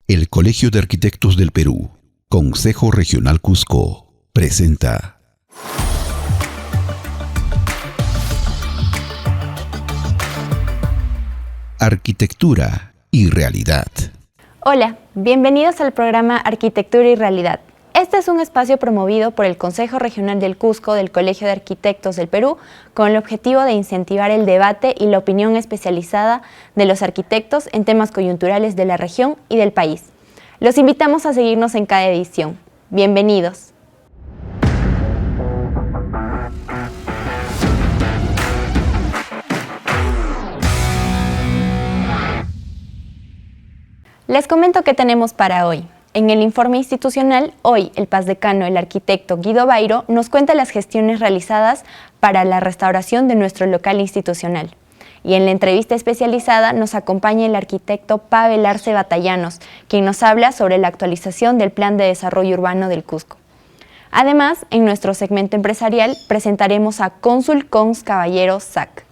El Colegio de Arquitectos del Perú, Consejo Regional Cusco, presenta Arquitectura y Realidad. Hola, bienvenidos al programa Arquitectura y Realidad. Este es un espacio promovido por el Consejo Regional del Cusco del Colegio de Arquitectos del Perú con el objetivo de incentivar el debate y la opinión especializada de los arquitectos en temas coyunturales de la región y del país. Los invitamos a seguirnos en cada edición. Bienvenidos. Les comento qué tenemos para hoy. En el informe institucional, hoy el PAS-Decano, el arquitecto Guido Bairo, nos cuenta las gestiones realizadas para la restauración de nuestro local institucional. Y en la entrevista especializada nos acompaña el arquitecto Pavel Arce Batallanos, quien nos habla sobre la actualización del Plan de Desarrollo Urbano del Cusco. Además, en nuestro segmento empresarial presentaremos a Cónsul Cons Caballero SAC.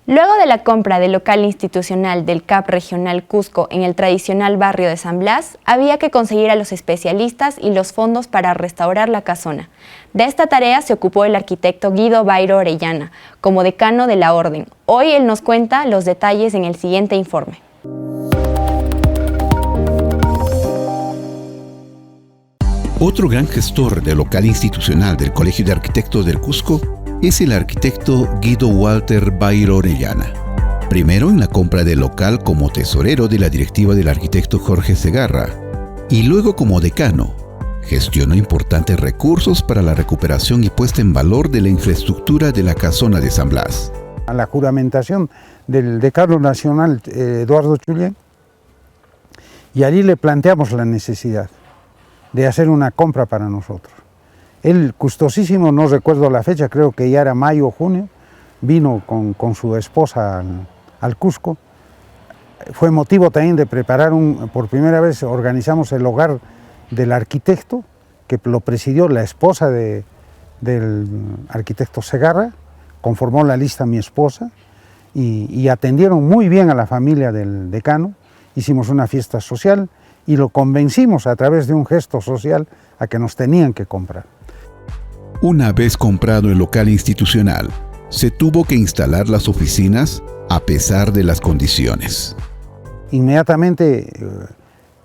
Luego de la compra del local institucional del CAP Regional Cusco en el tradicional barrio de San Blas, había que conseguir a los especialistas y los fondos para restaurar la casona. De esta tarea se ocupó el arquitecto Guido Bairo Orellana, como decano de la orden. Hoy él nos cuenta los detalles en el siguiente informe. Otro gran gestor del local institucional del Colegio de Arquitectos del Cusco es el arquitecto Guido Walter Bairo Orellana. Primero en la compra del local como tesorero de la directiva del arquitecto Jorge Segarra y luego como decano. Gestionó importantes recursos para la recuperación y puesta en valor de la infraestructura de la casona de San Blas. A la juramentación del decano nacional Eduardo Chullén, y allí le planteamos la necesidad de hacer una compra para nosotros. Él, custosísimo, no recuerdo la fecha, creo que ya era mayo o junio, vino con su esposa al Cusco. Fue motivo también de preparar por primera vez organizamos el hogar del arquitecto, que lo presidió la esposa del arquitecto Segarra, conformó la lista mi esposa, y atendieron muy bien a la familia del decano. Hicimos una fiesta social y lo convencimos a través de un gesto social a que nos tenían que comprar. Una vez comprado el local institucional, se tuvo que instalar las oficinas a pesar de las condiciones. Inmediatamente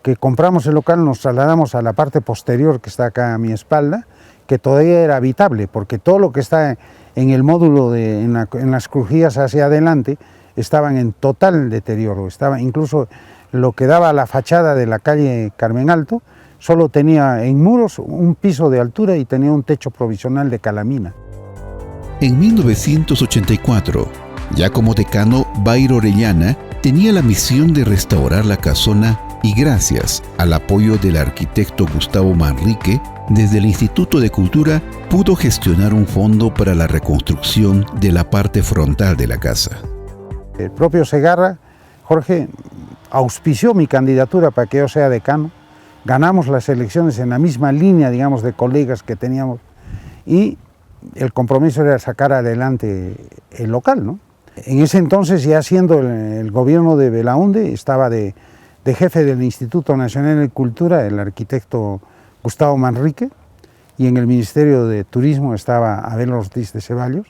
que compramos el local nos trasladamos a la parte posterior que está acá a mi espalda, que todavía era habitable, porque todo lo que está en el módulo, en las crujías hacia adelante, estaban en total deterioro. Estaba incluso lo que daba a la fachada de la calle Carmen Alto, solo tenía en muros un piso de altura y tenía un techo provisional de calamina. En 1984, ya como decano, Bairo Orellana tenía la misión de restaurar la casona y gracias al apoyo del arquitecto Gustavo Manrique, desde el Instituto de Cultura pudo gestionar un fondo para la reconstrucción de la parte frontal de la casa. El propio Segarra, Jorge, auspició mi candidatura para que yo sea decano. Ganamos las elecciones en la misma línea, digamos, de colegas que teníamos, y el compromiso era sacar adelante el local, ¿no? En ese entonces, ya siendo el gobierno de Belaunde, estaba de jefe del Instituto Nacional de Cultura el arquitecto Gustavo Manrique, y en el Ministerio de Turismo estaba Abel Ortiz de Ceballos,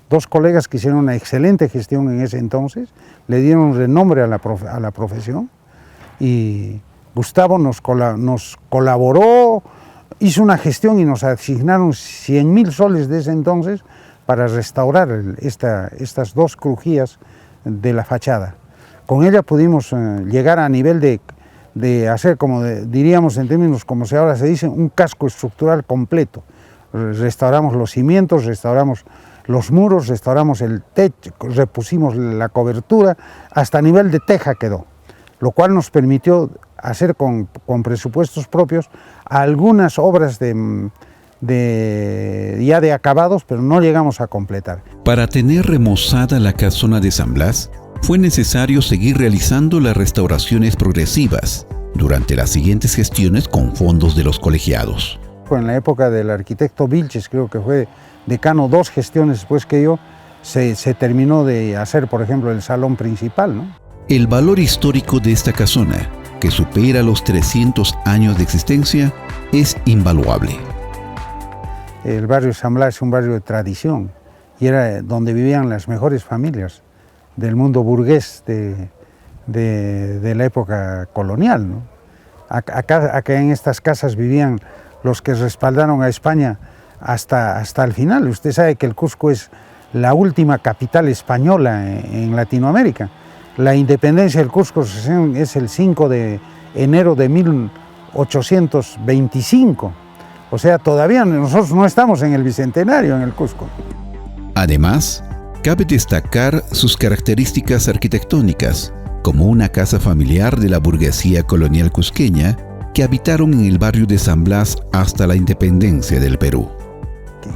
dos colegas que hicieron una excelente gestión en ese entonces, le dieron renombre a la profesión, y Gustavo nos colaboró, hizo una gestión y nos asignaron 100.000 soles de ese entonces para restaurar estas dos crujías de la fachada. Con ella pudimos llegar a nivel de hacer, como diríamos en términos como ahora se dice, un casco estructural completo. Restauramos los cimientos, restauramos los muros, restauramos el techo, repusimos la cobertura, hasta nivel de teja quedó, lo cual nos permitió hacer con presupuestos propios algunas obras ya de acabados, pero no llegamos a completar. Para tener remozada la casona de San Blas, fue necesario seguir realizando las restauraciones progresivas durante las siguientes gestiones con fondos de los colegiados. En la época del arquitecto Vilches, creo que fue decano 2 gestiones después que yo, se terminó de hacer, por ejemplo, el salón principal, ¿no? El valor histórico de esta casona, que supera los 300 años de existencia, es invaluable. El barrio San Blas es un barrio de tradición y era donde vivían las mejores familias del mundo burgués de la época colonial, ¿no? Acá en estas casas vivían los que respaldaron a España hasta el final. Usted sabe que el Cusco es la última capital española en Latinoamérica. La independencia del Cusco es el 5 de enero de 1825. O sea, todavía nosotros no estamos en el Bicentenario en el Cusco. Además, cabe destacar sus características arquitectónicas, como una casa familiar de la burguesía colonial cusqueña que habitaron en el barrio de San Blas hasta la independencia del Perú.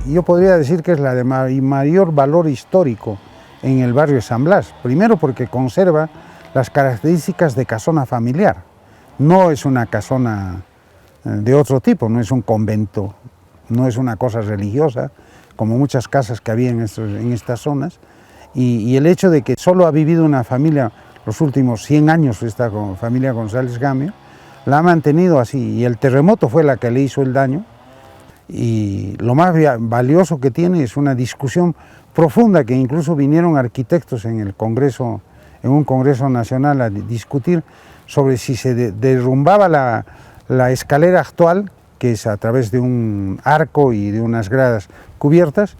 Yo podría decir que es la de mayor valor histórico en el barrio de San Blas. Primero porque conserva las características de casona familiar. No es una casona de otro tipo, no es un convento, no es una cosa religiosa, como muchas casas que había en estas zonas. Y el hecho de que solo ha vivido una familia los últimos 100 años, esta familia González Gamio, la ha mantenido así, y el terremoto fue la que le hizo el daño, y lo más valioso que tiene es una discusión profunda, que incluso vinieron arquitectos en un congreso nacional a discutir sobre si se derrumbaba la escalera actual, que es a través de un arco y de unas gradas cubiertas,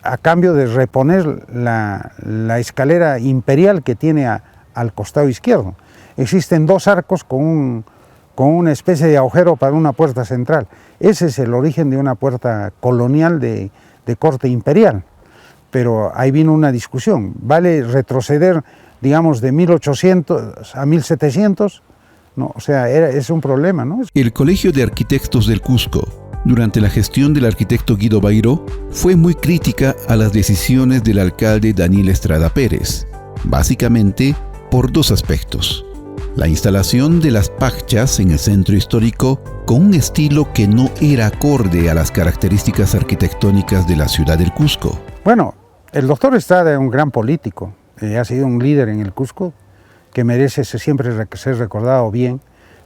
a cambio de reponer la escalera imperial que tiene al costado izquierdo. Existen 2 arcos con una especie de agujero para una puerta central. Ese es el origen de una puerta colonial de corte imperial. Pero ahí vino una discusión. ¿Vale retroceder, digamos, de 1800 a 1700? No, o sea, es un problema, ¿no? El Colegio de Arquitectos del Cusco, durante la gestión del arquitecto Guido Bairó, fue muy crítica a las decisiones del alcalde Daniel Estrada Pérez, básicamente por 2 aspectos: la instalación de las pachas en el centro histórico con un estilo que no era acorde a las características arquitectónicas de la ciudad del Cusco. Bueno, el doctor Estrada es un gran político, ha sido un líder en el Cusco que merece siempre ser recordado bien,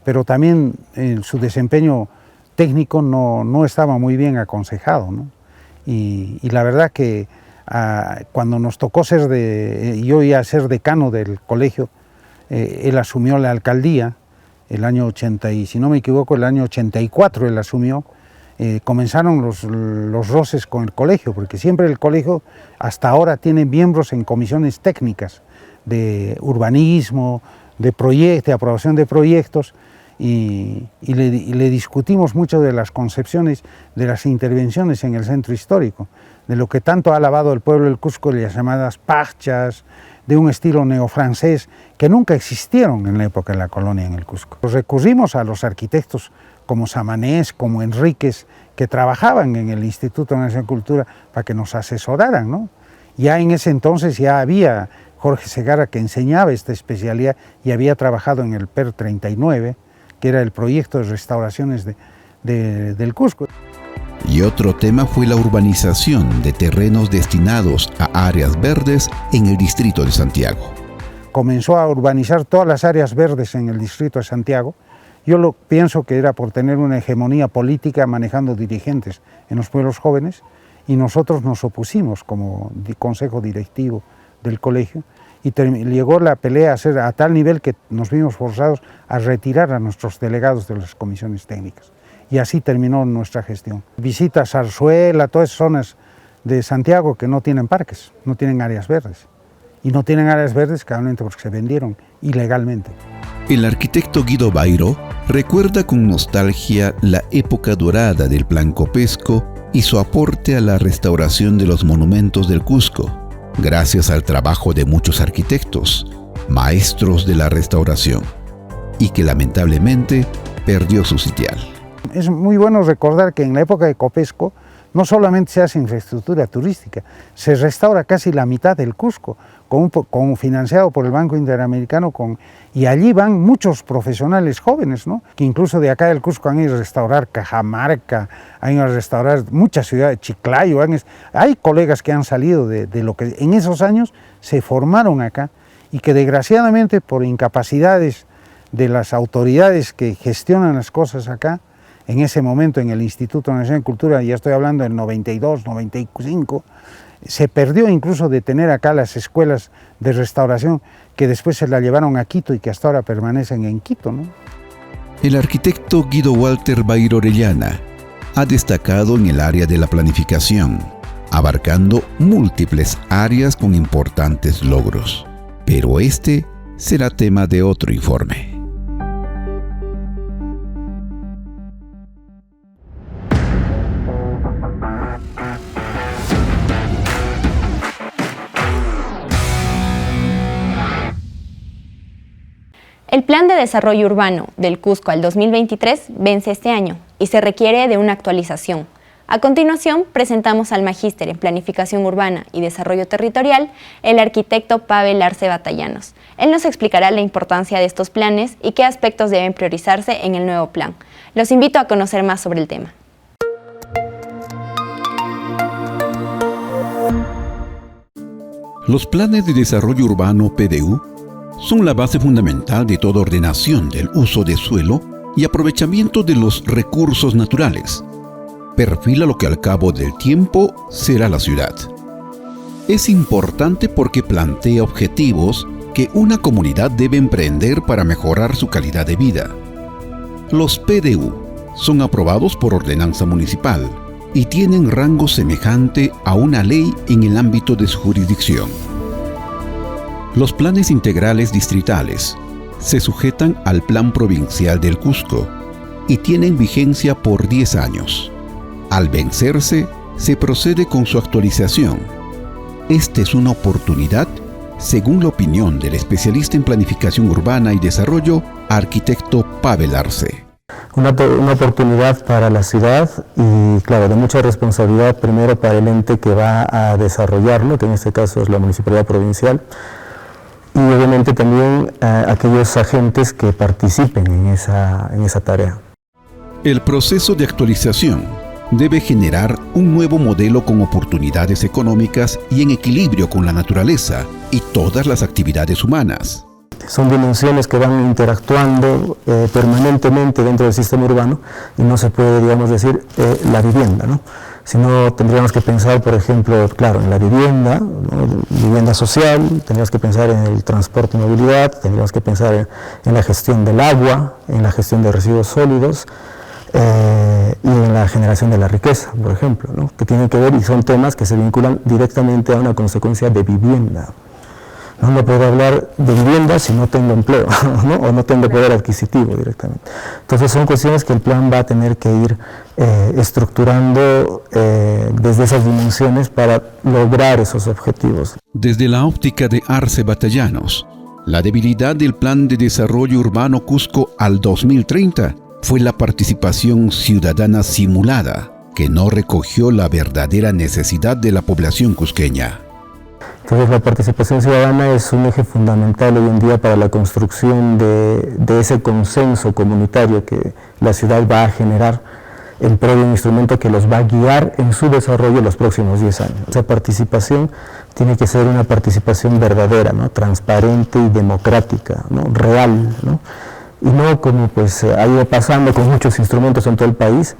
pero también su desempeño técnico no estaba muy bien aconsejado, ¿no? Y la verdad que cuando nos tocó yo iba a ser decano del colegio, él asumió la alcaldía el año 80, y si no me equivoco, el año 84 él asumió. Comenzaron los roces con el colegio, porque siempre el colegio hasta ahora tiene miembros en comisiones técnicas de urbanismo, de aprobación de proyectos, y le discutimos mucho de las concepciones, de las intervenciones en el centro histórico, de lo que tanto ha alabado el pueblo del Cusco, de las llamadas pachas, de un estilo neofrancés que nunca existieron en la época de la colonia en el Cusco. Recurrimos a los arquitectos como Samanés, como Enríquez, que trabajaban en el Instituto Nacional de Cultura para que nos asesoraran, ¿no? Ya en ese entonces ya había Jorge Segarra, que enseñaba esta especialidad y había trabajado en el PER 39, que era el proyecto de restauraciones del Cusco. Y otro tema fue la urbanización de terrenos destinados a áreas verdes en el distrito de Santiago. Comenzó a urbanizar todas las áreas verdes en el distrito de Santiago. Yo pienso que era por tener una hegemonía política manejando dirigentes en los pueblos jóvenes, y nosotros nos opusimos como consejo directivo del colegio, y llegó la pelea a ser a tal nivel que nos vimos forzados a retirar a nuestros delegados de las comisiones técnicas. Y así terminó nuestra gestión. Visita Zarzuela, todas esas zonas de Santiago que no tienen parques, no tienen áreas verdes. Y no tienen áreas verdes claramente porque se vendieron ilegalmente. El arquitecto Guido Bairó recuerda con nostalgia la época dorada del Plan Copesco y su aporte a la restauración de los monumentos del Cusco, gracias al trabajo de muchos arquitectos, maestros de la restauración, y que lamentablemente perdió su sitial. Es muy bueno recordar que en la época de Copesco no solamente se hace infraestructura turística, se restaura casi la mitad del Cusco, financiado por el Banco Interamericano, y allí van muchos profesionales jóvenes, ¿no? Que incluso de acá del Cusco han ido a restaurar Cajamarca, han ido a restaurar muchas ciudades, Chiclayo, hay colegas que han salido de lo que en esos años se formaron acá, y que desgraciadamente por incapacidades de las autoridades que gestionan las cosas acá, en ese momento en el Instituto Nacional de Cultura, ya estoy hablando del 92, 95, se perdió incluso de tener acá las escuelas de restauración que después se la llevaron a Quito y que hasta ahora permanecen en Quito, ¿no? El arquitecto Guido Walter Bairo Orellana ha destacado en el área de la planificación, abarcando múltiples áreas con importantes logros. Pero este será tema de otro informe. El Plan de Desarrollo Urbano del Cusco al 2023 vence este año y se requiere de una actualización. A continuación, presentamos al Magíster en Planificación Urbana y Desarrollo Territorial, el arquitecto Pavel Arce Batallanos. Él nos explicará la importancia de estos planes y qué aspectos deben priorizarse en el nuevo plan. Los invito a conocer más sobre el tema. Los planes de desarrollo urbano PDU son la base fundamental de toda ordenación del uso de suelo y aprovechamiento de los recursos naturales. Perfila lo que al cabo del tiempo será la ciudad. Es importante porque plantea objetivos que una comunidad debe emprender para mejorar su calidad de vida. Los PDU son aprobados por ordenanza municipal y tienen rango semejante a una ley en el ámbito de su jurisdicción. Los planes integrales distritales se sujetan al Plan Provincial del Cusco y tienen vigencia por 10 años. Al vencerse, se procede con su actualización. Esta es una oportunidad, según la opinión del especialista en planificación urbana y desarrollo, arquitecto Pavel Arce. Una oportunidad para la ciudad y, claro, de mucha responsabilidad primero para el ente que va a desarrollarlo, que en este caso es la Municipalidad Provincial, y obviamente también aquellos agentes que participen en esa tarea. El proceso de actualización debe generar un nuevo modelo con oportunidades económicas y en equilibrio con la naturaleza y todas las actividades humanas. Son dimensiones que van interactuando permanentemente dentro del sistema urbano y no se puede, digamos, decir la vivienda, ¿no? Sino tendríamos que pensar, por ejemplo, claro, en la vivienda, ¿no? Vivienda social, tendríamos que pensar en el transporte y movilidad, tendríamos que pensar en la gestión del agua, en la gestión de residuos sólidos y en la generación de la riqueza, por ejemplo, ¿no? Que tienen que ver y son temas que se vinculan directamente a una consecuencia de vivienda. No puedo hablar de vivienda si no tengo empleo, ¿no? O no tengo poder adquisitivo directamente. Entonces son cuestiones que el plan va a tener que ir estructurando desde esas dimensiones para lograr esos objetivos. Desde la óptica de Arce Batallanos, la debilidad del Plan de Desarrollo Urbano Cusco al 2030 fue la participación ciudadana simulada, que no recogió la verdadera necesidad de la población cusqueña. Entonces la participación ciudadana es un eje fundamental hoy en día para la construcción de ese consenso comunitario que la ciudad va a generar en pro de un instrumento que los va a guiar en su desarrollo en los próximos 10 años. Esa participación tiene que ser una participación verdadera, ¿no? Transparente y democrática, ¿no? Real, ¿no? Y no como pues ha ido pasando con muchos instrumentos en todo el país,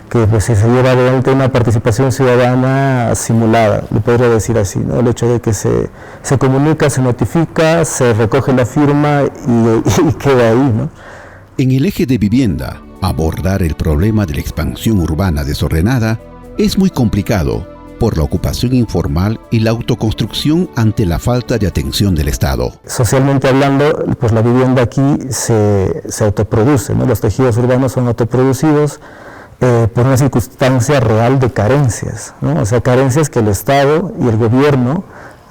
que pues se lleva adelante una participación ciudadana simulada, lo podría decir así, ¿no? El hecho de que se comunica, se notifica, se recoge la firma y queda ahí, ¿no? En el eje de vivienda, abordar el problema de la expansión urbana desordenada es muy complicado por la ocupación informal y la autoconstrucción ante la falta de atención del Estado. Socialmente hablando, pues la vivienda aquí se autoproduce, ¿no? Los tejidos urbanos son autoproducidos por una circunstancia real de carencias, ¿no? O sea, carencias que el Estado y el gobierno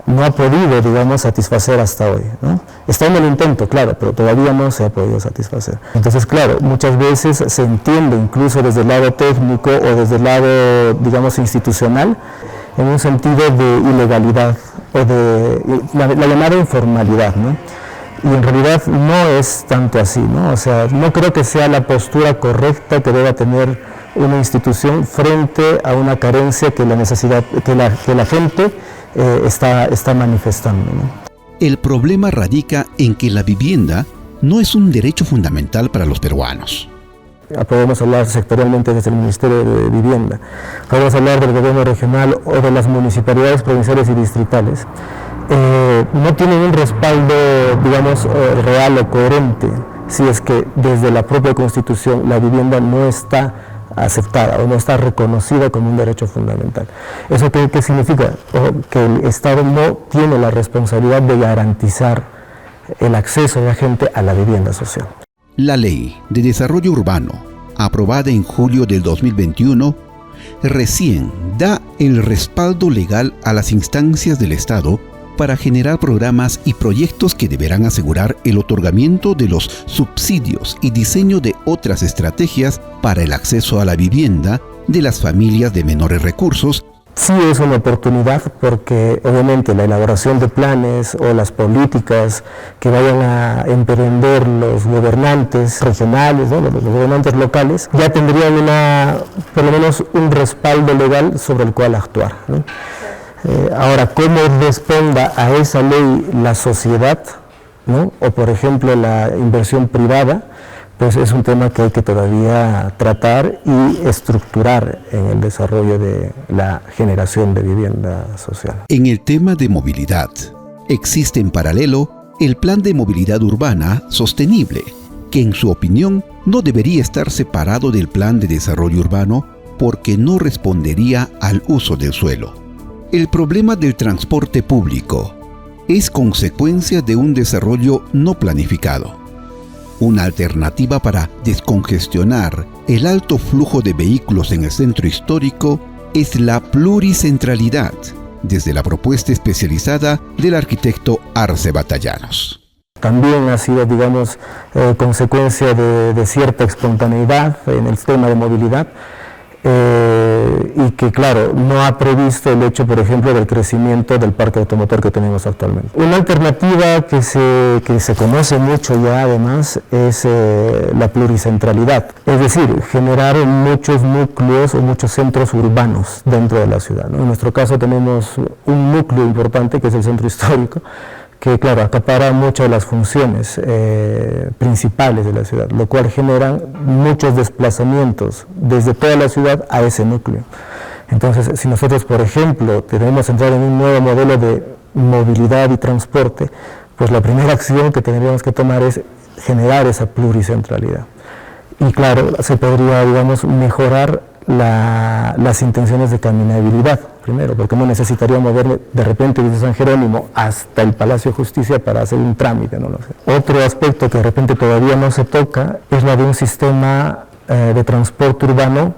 no ha podido, digamos, satisfacer hasta hoy, ¿no? Está en el intento, claro, pero todavía no se ha podido satisfacer. Entonces, claro, muchas veces se entiende, incluso desde el lado técnico o desde el lado, digamos, institucional, en un sentido de ilegalidad o de la llamada informalidad, ¿no? Y en realidad no es tanto así, ¿no? O sea, no creo que sea la postura correcta que deba tener una institución frente a una carencia que la necesidad, que la gente está manifestando, ¿no? El problema radica en que la vivienda no es un derecho fundamental para los peruanos. Podemos hablar sectorialmente desde el Ministerio de Vivienda, podemos hablar del gobierno regional o de las municipalidades provinciales y distritales. No tienen un respaldo, digamos, real o coherente si es que desde la propia Constitución la vivienda no está aceptada o no está reconocida como un derecho fundamental. ¿Eso qué significa? Que el Estado no tiene la responsabilidad de garantizar el acceso de la gente a la vivienda social. La Ley de Desarrollo Urbano, aprobada en julio del 2021, recién da el respaldo legal a las instancias del Estado para generar programas y proyectos que deberán asegurar el otorgamiento de los subsidios y diseño de otras estrategias para el acceso a la vivienda de las familias de menores recursos. Sí es una oportunidad porque obviamente la elaboración de planes o las políticas que vayan a emprender los gobernantes regionales, ¿no? los gobernantes locales, ya tendrían por lo menos un respaldo legal sobre el cual actuar, ¿no? Ahora, ¿cómo responda a esa ley la sociedad, ¿no? O por ejemplo la inversión privada? Pues es un tema que hay que todavía tratar y estructurar en el desarrollo de la generación de vivienda social. En el tema de movilidad, existe en paralelo el Plan de Movilidad Urbana Sostenible, que en su opinión no debería estar separado del Plan de Desarrollo Urbano porque no respondería al uso del suelo. El problema del transporte público es consecuencia de un desarrollo no planificado. Una alternativa para descongestionar el alto flujo de vehículos en el centro histórico es la pluricentralidad, desde la propuesta especializada del arquitecto Arce Batallanos. También ha sido, digamos, consecuencia de cierta espontaneidad en el tema de movilidad. Y que, claro, no ha previsto el hecho, por ejemplo, del crecimiento del parque automotor que tenemos actualmente. Una alternativa que se conoce mucho ya, además, es la pluricentralidad, es decir, generar muchos núcleos o muchos centros urbanos dentro de la ciudad, ¿no? En nuestro caso tenemos un núcleo importante que es el centro histórico, que, claro, acapara muchas de las funciones principales de la ciudad, lo cual genera muchos desplazamientos desde toda la ciudad a ese núcleo. Entonces, si nosotros, por ejemplo, debemos entrar en un nuevo modelo de movilidad y transporte, pues la primera acción que tendríamos que tomar es generar esa pluricentralidad. Y claro, se podría, digamos, mejorar las intenciones de caminabilidad, primero, porque no necesitaría moverme de repente desde San Jerónimo hasta el Palacio de Justicia para hacer un trámite, no lo sé. Otro aspecto que de repente todavía no se toca es la de un sistema de transporte urbano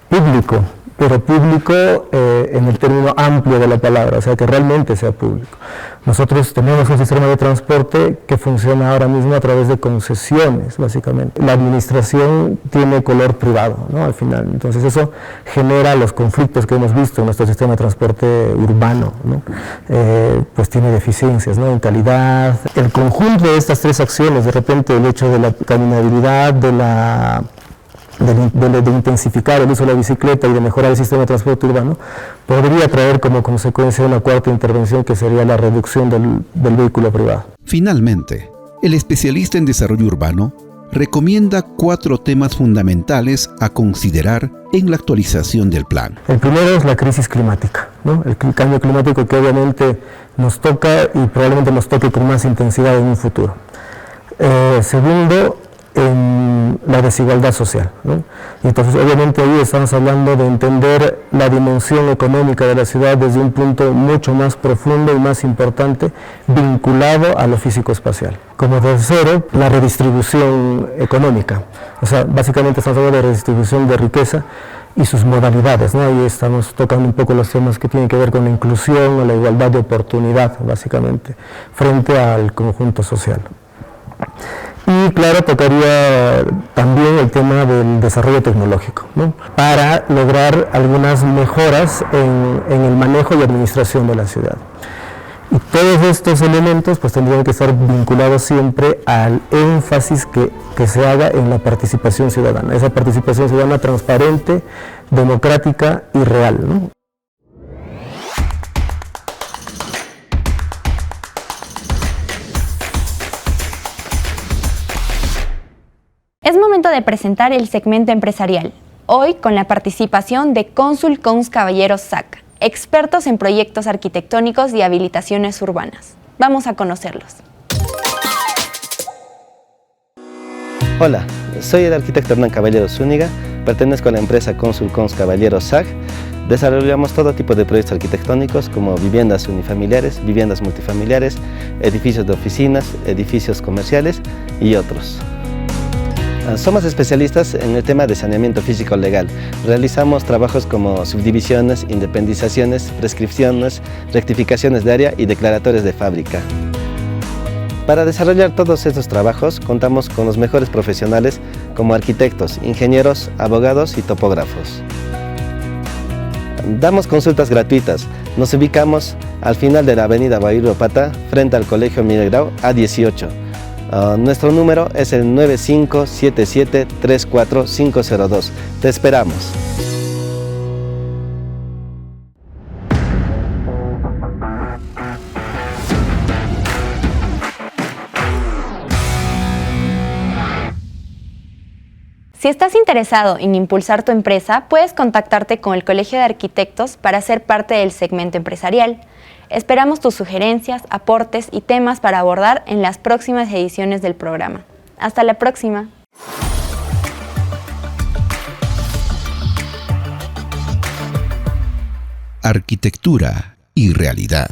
público, pero público en el término amplio de la palabra, o sea, que realmente sea público. Nosotros tenemos un sistema de transporte que funciona ahora mismo a través de concesiones, básicamente. La administración tiene color privado, ¿no? Al final, entonces eso genera los conflictos que hemos visto en nuestro sistema de transporte urbano, ¿no? Pues tiene deficiencias, ¿no? En calidad. El conjunto de estas tres acciones, de repente el hecho de la caminabilidad, de intensificar el uso de la bicicleta y de mejorar el sistema de transporte urbano, podría traer como consecuencia una cuarta intervención que sería la reducción del vehículo privado. Finalmente, el especialista en desarrollo urbano recomienda 4 temas fundamentales a considerar en la actualización del plan. El primero es la crisis climática, ¿no? El cambio climático que obviamente nos toca y probablemente nos toque con más intensidad en un futuro. Segundo, en la desigualdad social, ¿no? Y entonces obviamente ahí estamos hablando de entender la dimensión económica de la ciudad desde un punto mucho más profundo y más importante, vinculado a lo físico-espacial. Como tercero, la redistribución económica, o sea, básicamente estamos hablando de redistribución de riqueza y sus modalidades, ¿no? Ahí estamos tocando un poco los temas que tienen que ver con la inclusión o la igualdad de oportunidad, básicamente, frente al conjunto social. Y claro, tocaría también el tema del desarrollo tecnológico, ¿no? Para lograr algunas mejoras en el manejo y administración de la ciudad. Y todos estos elementos pues tendrían que estar vinculados siempre al énfasis que se haga en la participación ciudadana, esa participación ciudadana transparente, democrática y real, ¿no? Es momento de presentar el segmento empresarial, hoy con la participación de Consul Cons Caballeros SAC, expertos en proyectos arquitectónicos y habilitaciones urbanas. Vamos a conocerlos. Hola, soy el arquitecto Hernán Caballero Zúñiga, pertenezco a la empresa Consul Cons Caballeros SAC. Desarrollamos todo tipo de proyectos arquitectónicos como viviendas unifamiliares, viviendas multifamiliares, edificios de oficinas, edificios comerciales y otros. Somos especialistas en el tema de saneamiento físico legal. Realizamos trabajos como subdivisiones, independizaciones, prescripciones, rectificaciones de área y declaratorios de fábrica. Para desarrollar todos estos trabajos contamos con los mejores profesionales como arquitectos, ingenieros, abogados y topógrafos. Damos consultas gratuitas. Nos ubicamos al final de la avenida Bairro Pata, frente al Colegio Miguel Grau A18. Nuestro número es el 9577-34502. Te esperamos. Si estás interesado en impulsar tu empresa, puedes contactarte con el Colegio de Arquitectos para ser parte del segmento empresarial. Esperamos tus sugerencias, aportes y temas para abordar en las próximas ediciones del programa. Hasta la próxima. Arquitectura y realidad.